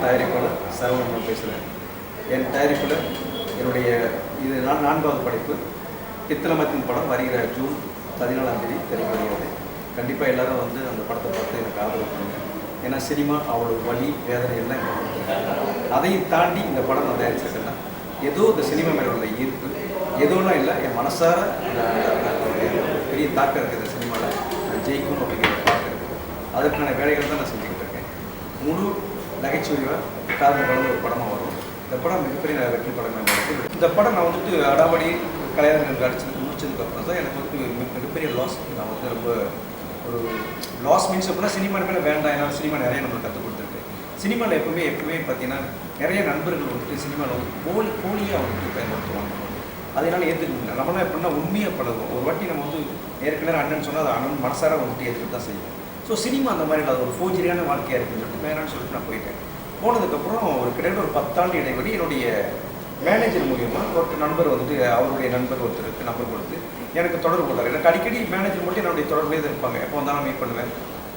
தயாரிப்பாளர் சரவணன் பேசுகிறேன். என் தயாரிப்பில் என்னுடைய இது 4வது படைப்பு பித்தளமத்தின் படம் வருகிற ஜூன் 14ஆம் தேதி திரைப்படுகிறது. கண்டிப்பாக எல்லோரும் வந்து அந்த படத்தை பார்த்து எனக்கு ஆதரவு பண்ணுங்க. ஏன்னா சினிமா அவ்வளோ வலி வேதனை எல்லாம் அதையும் தாண்டி இந்த படம் நான் தயாரிச்சிருக்கேன்னா ஏதோ இந்த சினிமா மேலே உள்ள ஈர்ப்பு எதுவும் இல்லை, என் மனசார பெரிய தாக்கம் இருக்குது. இந்த சினிமாவில் நான் ஜெயிக்கும் அப்படிங்கிற தாக்கம் இருக்குது. அதற்கான வேலைகள் தான் நான் செஞ்சுக்கிட்டு இருக்கேன். முழு நகைச்சுவையாக காதல் கலந்து ஒரு படமாக வரும். இந்த படம் மிகப்பெரிய வெற்றி படமாக இருக்குது. இந்த படம் நான் வந்துட்டு அடாவடி கல்யாணம் அடிச்சு முடிச்சதுக்கப்புறம் தான் எனக்கு வந்து மிகப்பெரிய லாஸ். நான் வந்து ரொம்ப ஒரு லாஸ் மீன்ஸ் அப்படின்னா சினிமா மேலே வேண்டாம். ஏன்னா சினிமா நிறைய நம்மளுக்கு கற்றுக் கொடுத்துருக்கு. சினிமாவில் எப்பவுமே பார்த்தீங்கன்னா நிறைய நண்பர்கள் வந்துட்டு சினிமாவில் வந்து போலியாக வந்துட்டு பயன்படுத்துவாங்க. அதனால ஏற்றுக்க முடியல. நம்மளாம் எப்படின்னா உண்மையாக பழகும். ஒரு வாட்டி நம்ம வந்து ஏற்கனவே அண்ணன் சொன்னால் அது அண்ணன் மனசார வந்துட்டு ஏற்றுட்டு தான் செய்வோம். ஸோ சினிமா அந்த மாதிரி இல்லை, அது ஒரு ஃபோர்ஜரியான வாழ்க்கையாக இருக்குன்னு சொல்லிட்டு வேணான்னு சொல்லிட்டு நான் போயிட்டேன். போனதுக்கப்புறம் ஒரு கிட்டத்தட்ட ஒரு 10 ஆண்டு இடைவெளி என்னுடைய மேனேஜர் மூலியமாக ஒரு நண்பர் வந்துட்டு அவருடைய நண்பர் ஒருத்தருக்கு நம்பர் கொடுத்து எனக்கு தொடர்பு போட்டார். எனக்கு அடிக்கடி மேனேஜர் மட்டும் என்னுடைய தொடர்புலேயே தான் இருப்பாங்க. எப்போ வந்தாலும் மீட் பண்ணுவேன்.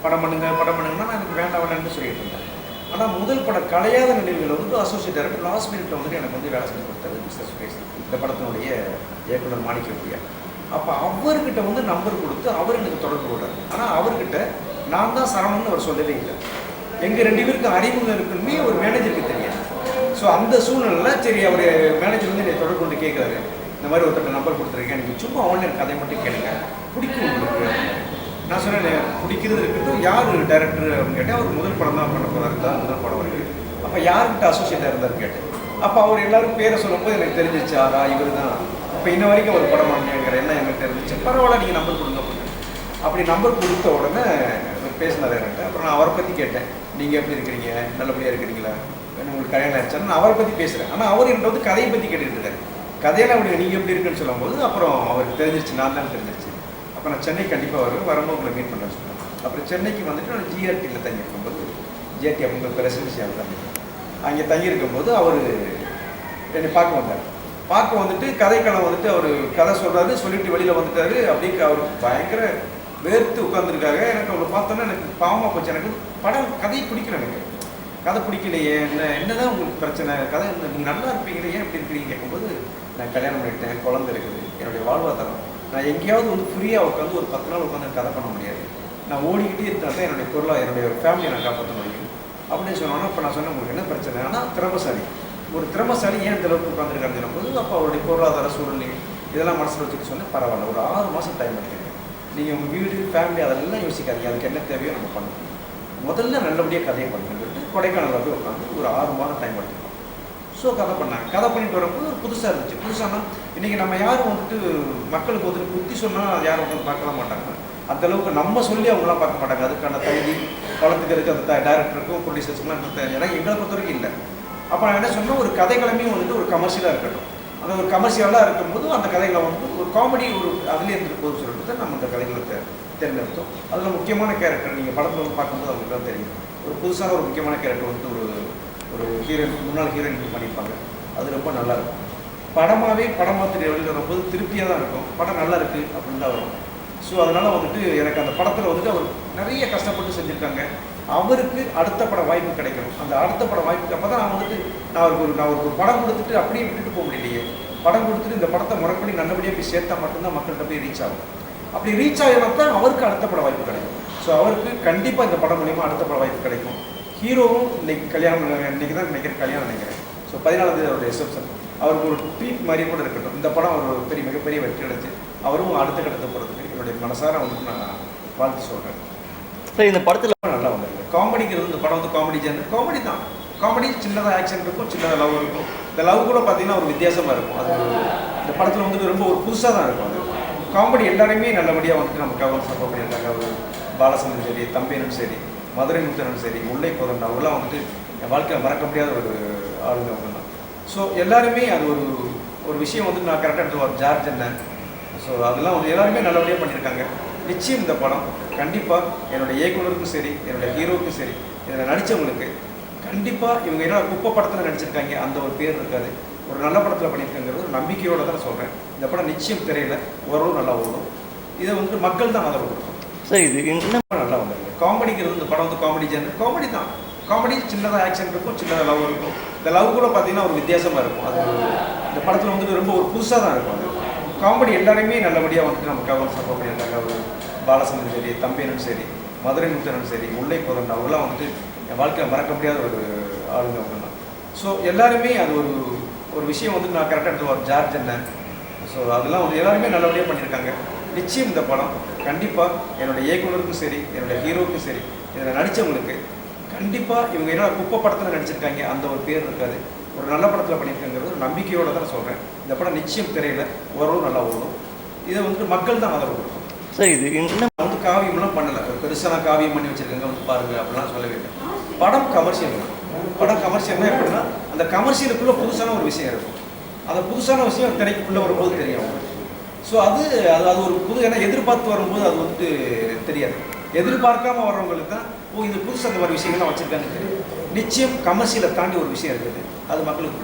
படம் பண்ணுங்கன்னா நான் எனக்கு வேண்டாம்னு சொல்லிட்டு இருந்தேன். ஆனால் முதல் படம் கலையாத நினைவுகள் வந்து அசோசியேட் டைரக்டர் லாஸ்ட் மினிட்ல வந்துட்டு எனக்கு வந்து வேலை செஞ்சு கொடுத்தாரு மிஸ்டர் சுரேஷ், இந்த படத்தினுடைய இயக்குனர் மாணிக்கப்பிரியா. அப்போ அவர்கிட்ட வந்து நம்பர் கொடுத்து அவர் எனக்கு தொடர்பு கொண்டார். ஆனால் அவர்கிட்ட நான் தான் சரவணன் அவர் சொல்லவே இல்லை. எங்கள் 2 பேருக்கு அறிமுகம் இருக்குன்னு ஒரு மேனேஜருக்கு தெரியாது. ஸோ அந்த சூழ்நிலையில் சரி அவர் மேனேஜர் வந்து என்னை தொடர்பு கொண்டு கேட்குறாரு, இந்த மாதிரி ஒருத்தர் நம்பர் கொடுத்துருக்கேன், எனக்கு சும்மா ஆன்லைன் கதை மட்டும் கேளுங்க, பிடிக்கும் உங்களுக்கு. நான் சொன்னேன் பிடிக்கிறது இருக்கட்டும், யார் டைரக்டர் அப்படின்னு கேட்டேன். அவர் முதல் படம் தான் பண்ண போகிறாரு, தான் முதல் படம் இருக்குது. அப்போ யார்கிட்ட அசோசியேட்டாக இருந்தார் கேட்டேன். அப்போ அவர் எல்லாரும் பேரை சொல்லும்போது எனக்கு தெரிஞ்சிச்சு, இவர் தான். அப்போ இன்ன வரைக்கும் ஒரு படம் பண்ணுங்கிற என்ன எனக்கு தெரிஞ்சிச்சு. பரவாயில்ல நீங்கள் நம்பர் கொடுங்க அப்படின்னு. அப்படி நம்பர் கொடுத்த உடனே பேசினார் என்கிட்ட. அப்புறம் நான் அவரை பற்றி கேட்டேன், நீங்கள் எப்படி இருக்கிறீங்க, நல்லபடியாக இருக்கிறீங்களா, உங்களுக்கு கல்யாணம் ஆயிடுச்சான்னு நான் அவரை பற்றி பேசுகிறேன். ஆனால் அவர் என்கிட்ட வந்து கதையை பற்றி கேட்டுக்கிட்டு இருக்காரு. கதையெல்லாம் அப்படி நீங்கள் எப்படி இருக்குன்னு சொல்லும்போது அப்புறம் அவருக்கு தெரிஞ்சிருச்சு, நான் தான் தெரிஞ்சிருச்சு. அப்போ நான் சென்னை கண்டிப்பாக வரும்போது உங்களை மீட் பண்ணுறேன்னு சொன்னேன். அப்புறம் சென்னைக்கு வந்துட்டு நான் ஜிஆர்டியில் தங்கியிருக்கும்போது, ஜிஆர்டி அவங்க ரெசிடென்சியாக தான் அங்கே தங்கியிருக்கும்போது அவர் என்னை பார்க்க வந்தார். பார்க்க வந்துட்டு கதைக்களம் வந்துட்டு அவர் கதை சொல்கிறாரு, சொல்லிட்டு வெளியில் வந்துட்டார். அப்படியே அவர் பயங்கர வேர்த்து உட்காந்துருக்காங்க. எனக்கு அவரை பார்த்தோன்னா எனக்கு பாவமாக போச்சு. எனக்கு படம் கதையை பிடிக்கல, எனக்கு கதை பிடிக்கலையே, என்னதான் உங்களுக்கு பிரச்சனை, கதை நீங்கள் நல்லா இருப்பீங்களே, ஏன் இப்படி இருக்கிறீங்க கேட்கும்போது நான் கல்யாணம் பண்ணிட்டேன், குழந்தை இருக்குது, என்னுடைய வாழ்வாதாரம், நான் எங்கேயாவது வந்து ஃப்ரீயாக உட்காந்து ஒரு 10 நாள் உட்காந்து கதை பண்ண முடியாது, நான் ஓடிக்கிட்டே இருந்தால் தான் என்னுடைய பொருளாக என்னுடைய ஃபேமிலியை நான் காப்பாற்ற முடியும் அப்படின்னு சொன்னோன்னா. அப்போ நான் சொன்னேன் உங்களுக்கு என்ன பிரச்சனை, ஆனால் திறமசாலி, ஒரு திறமசாலி ஏன் இந்த அளவுக்கு உட்காந்துருக்காருன்னு போது அப்போ அவருடைய பொருளாதார சூழ்நிலை இதெல்லாம் மனசில் வச்சுட்டு சொன்னேன். பரவாயில்ல, ஒரு 6 மாதம் டைம் எடுத்துக்கங்க, நீங்கள் உங்கள் வீடு ஃபேமிலி அதெல்லாம் யோசிக்காதீங்க, அதுக்கு என்ன தேவையோ நம்ம பண்ணணும், முதல்ல நல்லபடியாக கதையை பண்ணுங்கன்னு சொல்லிட்டு கொடைக்கானலில் போய் உட்காந்து ஒரு 6 மாதம் டைம் எடுத்துக்கணும். ஸோ கதை பண்ணாங்க. கதை பண்ணிட்டு வரும்போது ஒரு புதுசாக இருந்துச்சு. புதுசானா இன்றைக்கி நம்ம யாரும் வந்துட்டு மக்களுக்கு வந்துட்டு புத்தி சொன்னால் அது யாரும் வந்து பார்க்கலாம் மாட்டாங்க. அந்தளவுக்கு நம்ம சொல்லி அவங்களாம் பார்க்க மாட்டாங்க. அதுக்கான தகுதி வளர்த்துக்கிறதுக்கு அந்த டைரக்டருக்கும் ப்ரொடியூசர்ஸ்க்குலாம் ஏன்னா எங்களை பொறுத்த வரைக்கும் இல்லை. அப்போ நான் என்ன சொன்னால் ஒரு கதைகளமே வந்துட்டு ஒரு கமர்ஷியலாக இருக்கட்டும். அந்த ஒரு கமர்ஷியலாக இருக்கும்போது அந்த கதைகளை வந்து ஒரு காமெடி ஒரு அதுலேயே இருந்துட்டு போகுது சொல்லிட்டு தான் நம்ம அந்த கதைகளை தேர்ந்தெடுத்தோம். அதில் முக்கியமான கேரக்டர் நீங்கள் படத்தில் வந்து பார்க்கும்போது அவங்களுக்கு தான் தெரியும். ஒரு புதுசான ஒரு முக்கியமான கேரக்டர் வந்து ஒரு ஹீரோயின், முன்னாள் ஹீரோயின் பண்ணியிருப்பாங்க. அது ரொம்ப நல்லாயிருக்கும். படமாகவே படம் பார்த்துட்டு வெளியில் வரும்போது திருப்தியாக தான் இருக்கும். படம் நல்லா இருக்குது அப்படின்னு தான் வரும். ஸோ அதனால் வந்துட்டு எனக்கு அந்த படத்தில் வந்துட்டு அவர் நிறைய கஷ்டப்பட்டு செஞ்சுருக்காங்க. அவருக்கு அடுத்த பட வாய்ப்பு கிடைக்கணும். அந்த அடுத்த பட வாய்ப்புக்கு அப்போ தான் நான் வந்துட்டு நான் அவருக்கு ஒரு படம் கொடுத்துட்டு அப்படியே விட்டுட்டு போக முடியலையே. படம் கொடுத்துட்டு இந்த படத்தை முறைப்படி நல்லபடியாக போய் சேர்த்தா மட்டும்தான் மக்கள்கிட்ட போய் ரீச் ஆகும். அப்படி ரீச் ஆகினா தான் அவருக்கு அடுத்த பட வாய்ப்பு கிடைக்கும். ஸோ அவருக்கு கண்டிப்பாக இந்த படம் மூலிமா அடுத்த பட வாய்ப்பு கிடைக்கும். ஹீரோவும் இன்னைக்கு கல்யாணம், இன்றைக்கி தான் நினைக்கிறேன் கல்யாணம் நினைக்கிறேன். ஸோ 14ஆம் தேதி அவருடைய ரிசப்ஷன். அவருக்கு ஒரு ட்ரீட் மாதிரியே கூட இருக்கட்டும். இந்த படம் ஒரு மிகப்பெரிய வெற்றி அடைச்சு அவரும் அடுத்த கட்டத்தை போகிறதுக்கு என்னுடைய மனசார வந்துட்டு நான் வாழ்த்து சொல்கிறேன். சரி, இந்த படத்தில் நல்லா வந்திருக்கு. காமெடிங்கிறது இந்த படம் வந்து காமெடி ஜென்ரல் காமெடி தான். காமெடி சின்னதாக ஆக்ஷன் இருக்கும், சின்னதாக லவ் இருக்கும். இந்த லவ் கூட பார்த்தீங்கன்னா ஒரு வித்தியாசமாக இருக்கும். அது இந்த படத்தில் வந்துட்டு ரொம்ப ஒரு புதுசாக தான் இருக்கும். அது காமெடி எல்லாருமே நல்லபடியாக வந்துட்டு நமக்காக சப்போர்ட் பண்ணியிருக்காங்க. ஒரு பாலசந்தன் சரி, தம்பியனும் சரி, மதுரை முத்தனும் சரி, முல்லை கோதண்டா அவங்களாம் வந்துட்டு என் வாழ்க்கையில் மறக்க முடியாத ஒரு ஆளுங்க அவங்க தான். ஸோ எல்லாருமே அது ஒரு விஷயம் வந்து நான் கரெக்டாக எடுத்து ஜார்ஜ் என்ன. ஸோ அதெல்லாம் வந்து எல்லாருமே நல்லபடியாக பண்ணியிருக்காங்க. நிச்சயம் இந்த படம் கண்டிப்பாக என்னுடைய இயக்குனருக்கும் சரி, என்னுடைய ஹீரோவுக்கும் சரி, இதில் நடித்தவங்களுக்கு கண்டிப்பாக இவங்க என்ன குப்பை படத்தில் நடிச்சிருக்காங்க அந்த ஒரு பேர் இருக்காது. ஒரு நல்ல படத்தில் பண்ணியிருக்காங்கிறது ஒரு நம்பிக்கையோடு தான் சொல்கிறேன். இந்த படம் நிச்சயம் திரையில் ஓரளவு நல்லா ஓடும். இதை வந்துட்டு மக்கள் தான் ஆதரவு கொடுக்கும். சரி, இது என்ன நல்லா வந்திருக்கு. காமெடிங்கிறது இந்த படம் வந்து காமெடி ஜென்ரல் காமெடி தான். காமெடி சின்னதாக ஆக்ஷன் இருக்கும், சின்னதாக லவ் இருக்கும். இந்த லவ் கூட பார்த்தீங்கன்னா ஒரு வித்தியாசமாக இருக்கும். அது இந்த படத்தில் வந்துட்டு ரொம்ப ஒரு புதுசாக தான் இருக்கும். அது காமெடி எல்லாருமே நல்லபடியாக வந்துட்டு நமக்காக சப்போர்ட் பண்ணியிருக்காங்க. ஒரு பாலசந்தரும் சரி, தம்பியனும் சரி, மதுரை முத்தனும் சரி, முல்லை கோதன் அவங்களாம் வந்துட்டு என் வாழ்க்கையில் மறக்க முடியாத ஒரு ஆளுங்க அவங்க தான். ஸோ எல்லாருமே அது ஒரு விஷயம் வந்துட்டு நான் கரெக்டாக எடுத்து ஜார்ஜ் என்ன, ஸோ அதெல்லாம் வந்து எல்லாருமே நல்லபடியாக பண்ணியிருக்காங்க. நிச்சயம் இந்த படம் கண்டிப்பாக என்னோடய இயக்குனருக்கும் சரி, என்னோடய ஹீரோவுக்கும் சரி, இதில் நடித்தவங்களுக்கு கண்டிப்பாக இவங்க என்னோட குப்பை படத்தில் நடிச்சிருக்காங்க அந்த ஒரு பேர் இருக்காது. ஒரு நல்ல படத்தில் பண்ணியிருக்காங்கிறது ஒரு நம்பிக்கையோடு தான் சொல்கிறேன். இந்த படம் நிச்சயம் திரையில் ஓரளவு நல்லா ஓடும். இதை வந்துட்டு மக்கள் தான் ஆதரவு கொடுக்கும். சார் இது இன்னும் வந்து காவியம்லாம் பண்ணலை, பெருசாக காவியம் பண்ணி வச்சுருக்காங்க வந்து பாருங்கள் அப்படிலாம் சொல்லவே இல்லை. படம் கமர்ஷியல் தான். படம் கமர்ஷியல்னா எப்படின்னா அந்த கமர்ஷியலுக்குள்ளே புதுசான ஒரு விஷயம் இருக்கும். அந்த புதுசான விஷயம் திரைக்குள்ளே வரும்போது தெரியும் அவங்களுக்கு. ஸோ அது ஒரு புது, ஏன்னா எதிர்பார்த்து வரும்போது அது வந்துட்டு தெரியாது. எதிர்பார்க்காம வர்றவங்களுக்கு தான் இது புதுசு அந்த மாதிரி விஷயங்கள்லாம் வச்சுருக்காங்க தெரியும். நிச்சயம் கமர்ஷியலை தாண்டி ஒரு விஷயம் இருக்குது, அது மக்களுக்கு